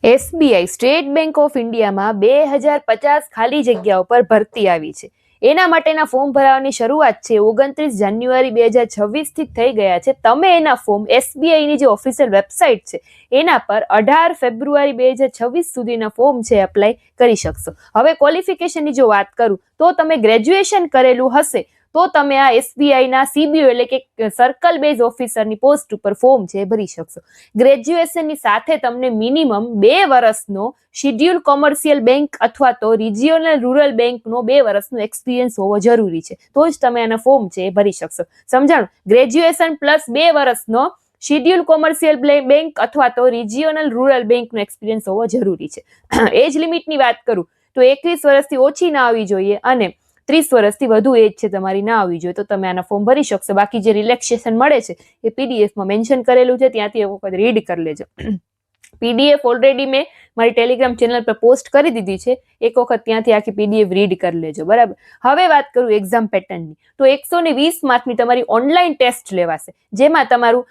SBI state bank of ઇન્ડિયામાં 2050 ખાલી જગ્યાઓ પર ભરતી આવી છે. એના માટેના ફોર્મ ભરવાની શરૂઆત છે 29 જાન્યુઆરી 2026 થી થઈ ગયા છે. તમે એના ફોર્મ એસબીઆઈની જે ઓફિશિયલ વેબસાઇટ છે એના પર 18 ફેબ્રુઆરી 2026 સુધીના ફોર્મ છે એપ્લાય કરી શકશો. હવે ક્વોલિફિકેશનની જો વાત કરું તો તમે ગ્રેજ્યુએશન કરેલું હશે તો તમે આ એસબીઆઈના સીબીઓ એટલે કે સર્કલ બેઝ ઓફિસરની પોસ્ટ ઉપર ફોર્મ છે ભરી શકશો. ગ્રેજ્યુએશનની સાથે તમને મિનિમમ 2 વર્ષનો શિડ્યુલ કોમર્શિયલ બેંક અથવા તો રિજિયોનલ રૂરલ બેંકનો 2 વર્ષનો એક્સપિરિયન્સ હોવો જરૂરી છે, તો જ તમે આના ફોર્મ છે ભરી શકશો. સમજાણું? ગ્રેજ્યુએશન પ્લસ 2 વર્ષનો શિડ્યુલ કોમર્શિયલ બેંક અથવા તો રિજિયોનલ રૂરલ બેંકનો એક્સપિરિયન્સ હોવો જરૂરી છે. એજ લિમિટની વાત કરું તો 21 વર્ષથી ઓછી ના આવવી જોઈએ અને 30 વર્ષથી વધુ એજ છે તમારી ના આવવી જોઈએ, તો તમે આના ફોર્મ ભરી શકશો. બાકી જે રિલેક્સેશન મળે છે એ પીડીએફમાં મેન્શન કરેલું છે, ત્યાંથી એક વખત રીડ કરી લેજો. પીડીએફ ઓલરેડી મેં મારી ટેલિગ્રામ ચેનલ પર પોસ્ટ કરી દીધી છે, એક વખત ત્યાંથી આખી પીડીએફ રીડ કરી લેજો. બરાબર. હવે વાત કરું એક્ઝામ પેટર્નની, તો 120 માર્કની તમારી ઓનલાઈન ટેસ્ટ લેવાશે, જેમાં તમારું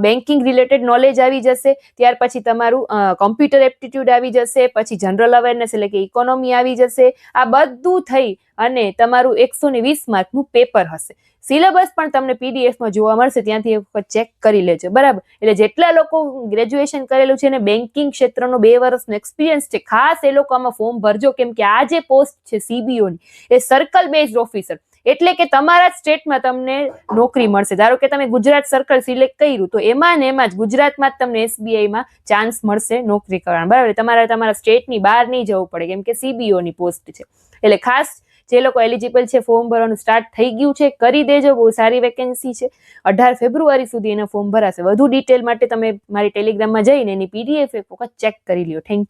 બેન્કિંગ રિલેટેડ નોલેજ આવી જશે, ત્યાર પછી તમારું કોમ્પ્યુટર એપ્ટિટ્યુડ આવી જશે, પછી જનરલ અવેરનેસ એટલે કે ઇકોનોમી આવી જશે. આ બધું થઈ અને તમારું 120 માર્કનું પેપર હશે. સિલેબસ પણ તમને પીડીએફમાં જોવા મળશે, ત્યાંથી એક વખત ચેક કરી લેજો. બરાબર. એટલે જેટલા લોકો ગ્રેજ્યુએશન કરેલું છે અને બેન્કિંગ ક્ષેત્રનો 2 વર્ષનો એક્સપિરિયન્સ છે, ખાસ એ લોકો આમાં ફોર્મ ભરજો, કેમ કે આ જે પોસ્ટ છે સીબીઓની એ સર્કલ બેઝડ ઓફિસર એટલે કે તમારા સ્ટેટમાં તમને નોકરી મળશે. ધારો કે તમે ગુજરાત સર્કલ સિલેક્ટ કર્યું તો એમાં ને એમાં જ ગુજરાતમાં જ તમને એસબીઆઈમાં ચાન્સ મળશે નોકરી કરવાનો. બરાબર. તમારા સ્ટેટની બહાર નહીં જવું પડે, કેમ કે સીબીઓની પોસ્ટ છે. એટલે ખાસ જે લોકો એલિજિબલ છે ફોર્મ ભરવાનું સ્ટાર્ટ થઈ ગયું છે કરી દેજો, બહુ સારી વેકેન્સી છે. 18 ફેબ્રુઆરી સુધી એના ફોર્મ ભરાશે. વધુ ડિટેલ માટે તમે મારી ટેલિગ્રામમાં જઈને એની પીડીએફ એક વખત ચેક કરી લ્યો. Thank you.